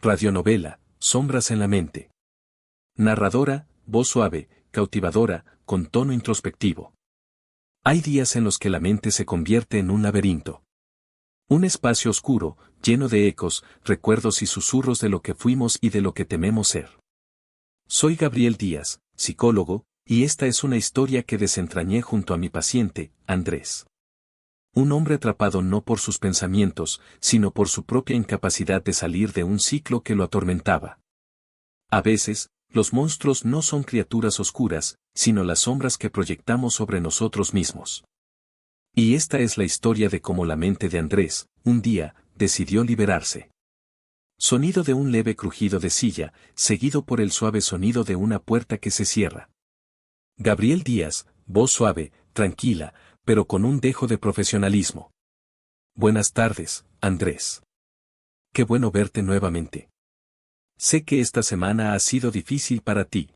Radionovela, Sombras en la mente. Narradora, voz suave, cautivadora, con tono introspectivo. Hay días en los que la mente se convierte en un laberinto. Un espacio oscuro, lleno de ecos, recuerdos y susurros de lo que fuimos y de lo que tememos ser. Soy Gabriel Díaz, psicólogo, y esta es una historia que desentrañé junto a mi paciente, Andrés. Un hombre atrapado no por sus pensamientos, sino por su propia incapacidad de salir de un ciclo que lo atormentaba. A veces, los monstruos no son criaturas oscuras, sino las sombras que proyectamos sobre nosotros mismos. Y esta es la historia de cómo la mente de Andrés, un día, decidió liberarse. Sonido de un leve crujido de silla, seguido por el suave sonido de una puerta que se cierra. Gabriel Díaz, voz suave, tranquila, pero con un dejo de profesionalismo. Buenas tardes, Andrés. Qué bueno verte nuevamente. Sé que esta semana ha sido difícil para ti.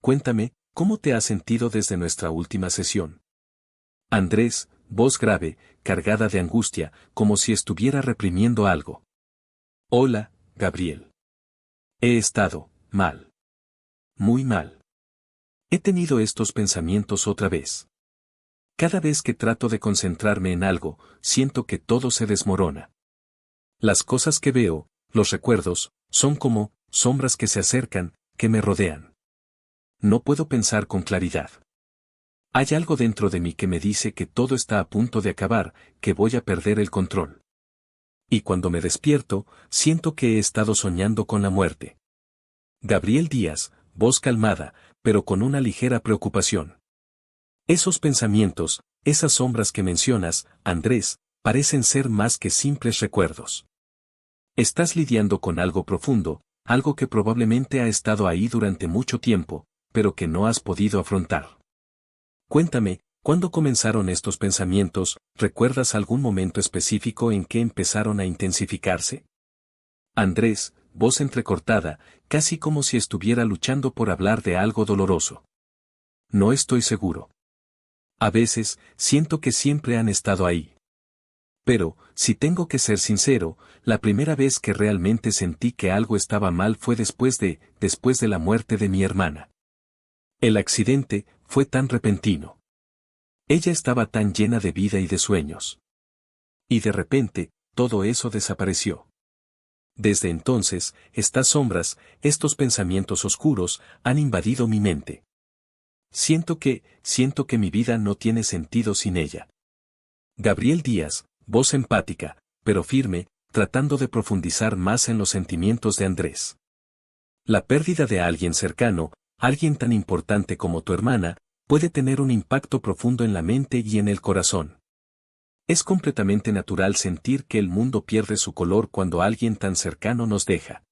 Cuéntame, ¿cómo te has sentido desde nuestra última sesión? Andrés, voz grave, cargada de angustia, como si estuviera reprimiendo algo. Hola, Gabriel. He estado mal. Muy mal. He tenido estos pensamientos otra vez. Cada vez que trato de concentrarme en algo, siento que todo se desmorona. Las cosas que veo, los recuerdos, son como sombras que se acercan, que me rodean. No puedo pensar con claridad. Hay algo dentro de mí que me dice que todo está a punto de acabar, que voy a perder el control. Y cuando me despierto, siento que he estado soñando con la muerte. Gabriel Díaz, voz calmada, pero con una ligera preocupación. Esos pensamientos, esas sombras que mencionas, Andrés, parecen ser más que simples recuerdos. Estás lidiando con algo profundo, algo que probablemente ha estado ahí durante mucho tiempo, pero que no has podido afrontar. Cuéntame, ¿cuándo comenzaron estos pensamientos? ¿Recuerdas algún momento específico en que empezaron a intensificarse? Andrés, voz entrecortada, casi como si estuviera luchando por hablar de algo doloroso. No estoy seguro. A veces, siento que siempre han estado ahí. Pero, si tengo que ser sincero, la primera vez que realmente sentí que algo estaba mal fue después de la muerte de mi hermana. El accidente fue tan repentino. Ella estaba tan llena de vida y de sueños. Y de repente, todo eso desapareció. Desde entonces, estas sombras, estos pensamientos oscuros, han invadido mi mente. Siento que mi vida no tiene sentido sin ella. Gabriel Díaz, voz empática, pero firme, tratando de profundizar más en los sentimientos de Andrés. La pérdida de alguien cercano, alguien tan importante como tu hermana, puede tener un impacto profundo en la mente y en el corazón. Es completamente natural sentir que el mundo pierde su color cuando alguien tan cercano nos deja.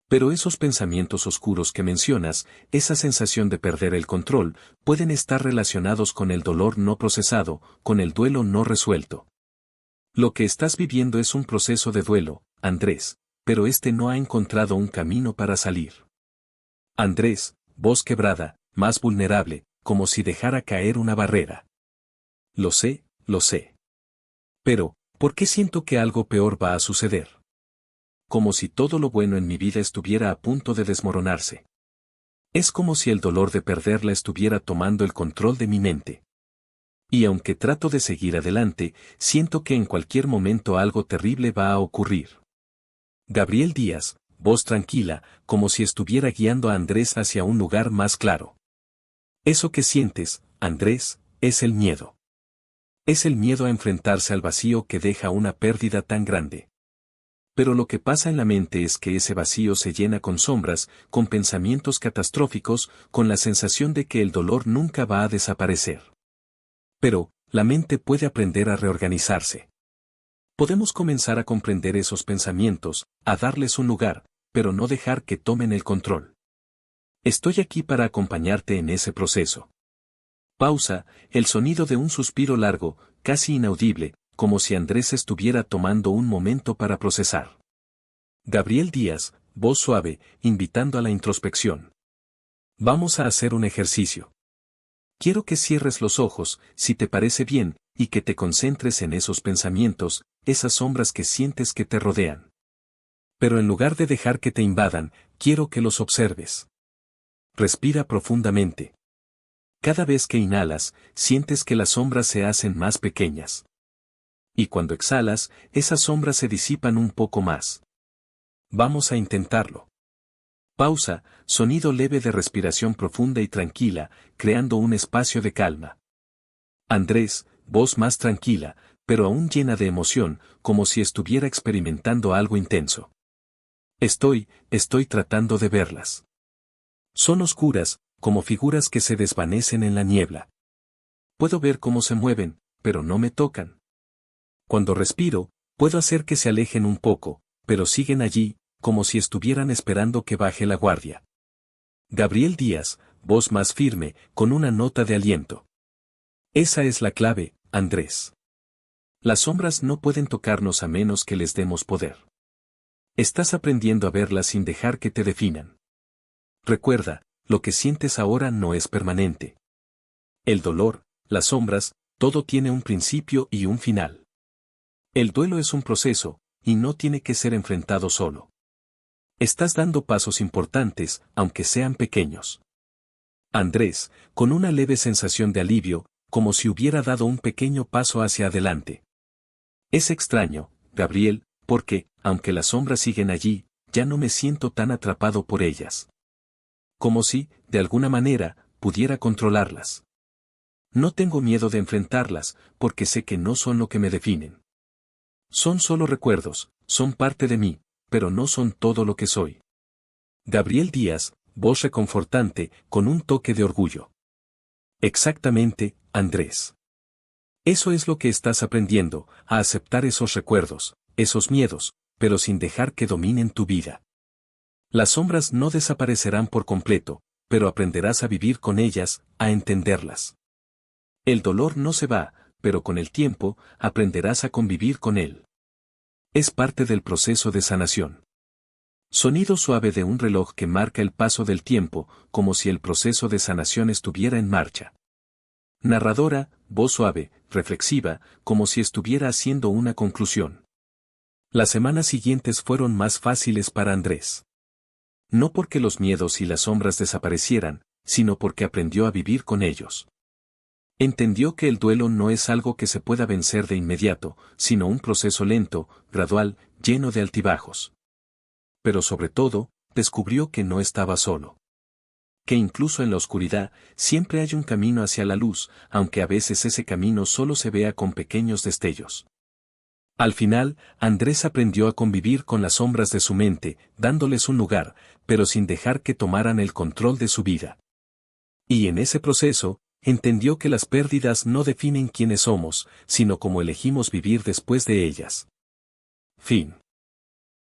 Pero esos pensamientos oscuros que mencionas, esa sensación de perder el control, pueden estar relacionados con el dolor no procesado, con el duelo no resuelto. Lo que estás viviendo es un proceso de duelo, Andrés, pero este no ha encontrado un camino para salir. Andrés, voz quebrada, más vulnerable, como si dejara caer una barrera. Lo sé, lo sé. Pero, ¿por qué siento que algo peor va a suceder? Como si todo lo bueno en mi vida estuviera a punto de desmoronarse. Es como si el dolor de perderla estuviera tomando el control de mi mente. Y aunque trato de seguir adelante, siento que en cualquier momento algo terrible va a ocurrir. Gabriel Díaz, voz tranquila, como si estuviera guiando a Andrés hacia un lugar más claro. Eso que sientes, Andrés, es el miedo. Es el miedo a enfrentarse al vacío que deja una pérdida tan grande. Pero lo que pasa en la mente es que ese vacío se llena con sombras, con pensamientos catastróficos, con la sensación de que el dolor nunca va a desaparecer. Pero, la mente puede aprender a reorganizarse. Podemos comenzar a comprender esos pensamientos, a darles un lugar, pero no dejar que tomen el control. Estoy aquí para acompañarte en ese proceso. Pausa, el sonido de un suspiro largo, casi inaudible, como si Andrés estuviera tomando un momento para procesar. Gabriel Díaz, voz suave, invitando a la introspección. Vamos a hacer un ejercicio. Quiero que cierres los ojos, si te parece bien, y que te concentres en esos pensamientos, esas sombras que sientes que te rodean. Pero en lugar de dejar que te invadan, quiero que los observes. Respira profundamente. Cada vez que inhalas, sientes que las sombras se hacen más pequeñas. Y cuando exhalas, esas sombras se disipan un poco más. Vamos a intentarlo. Pausa, sonido leve de respiración profunda y tranquila, creando un espacio de calma. Andrés, voz más tranquila, pero aún llena de emoción, como si estuviera experimentando algo intenso. Estoy tratando de verlas. Son oscuras, como figuras que se desvanecen en la niebla. Puedo ver cómo se mueven, pero no me tocan. Cuando respiro, puedo hacer que se alejen un poco, pero siguen allí, como si estuvieran esperando que baje la guardia. Gabriel Díaz, voz más firme, con una nota de aliento. Esa es la clave, Andrés. Las sombras no pueden tocarnos a menos que les demos poder. Estás aprendiendo a verlas sin dejar que te definan. Recuerda, lo que sientes ahora no es permanente. El dolor, las sombras, todo tiene un principio y un final. El duelo es un proceso, y no tiene que ser enfrentado solo. Estás dando pasos importantes, aunque sean pequeños. Andrés, con una leve sensación de alivio, como si hubiera dado un pequeño paso hacia adelante. Es extraño, Gabriel, porque, aunque las sombras siguen allí, ya no me siento tan atrapado por ellas. Como si, de alguna manera, pudiera controlarlas. No tengo miedo de enfrentarlas, porque sé que no son lo que me definen. Son solo recuerdos, son parte de mí, pero no son todo lo que soy. Gabriel Díaz, voz reconfortante, con un toque de orgullo. Exactamente, Andrés. Eso es lo que estás aprendiendo, a aceptar esos recuerdos, esos miedos, pero sin dejar que dominen tu vida. Las sombras no desaparecerán por completo, pero aprenderás a vivir con ellas, a entenderlas. El dolor no se va, pero con el tiempo, aprenderás a convivir con él. Es parte del proceso de sanación. Sonido suave de un reloj que marca el paso del tiempo, como si el proceso de sanación estuviera en marcha. Narradora, voz suave, reflexiva, como si estuviera haciendo una conclusión. Las semanas siguientes fueron más fáciles para Andrés. No porque los miedos y las sombras desaparecieran, sino porque aprendió a vivir con ellos. Entendió que el duelo no es algo que se pueda vencer de inmediato, sino un proceso lento, gradual, lleno de altibajos. Pero sobre todo, descubrió que no estaba solo. Que incluso en la oscuridad, siempre hay un camino hacia la luz, aunque a veces ese camino solo se vea con pequeños destellos. Al final, Andrés aprendió a convivir con las sombras de su mente, dándoles un lugar, pero sin dejar que tomaran el control de su vida. Y en ese proceso, entendió que las pérdidas no definen quiénes somos, sino cómo elegimos vivir después de ellas. Fin.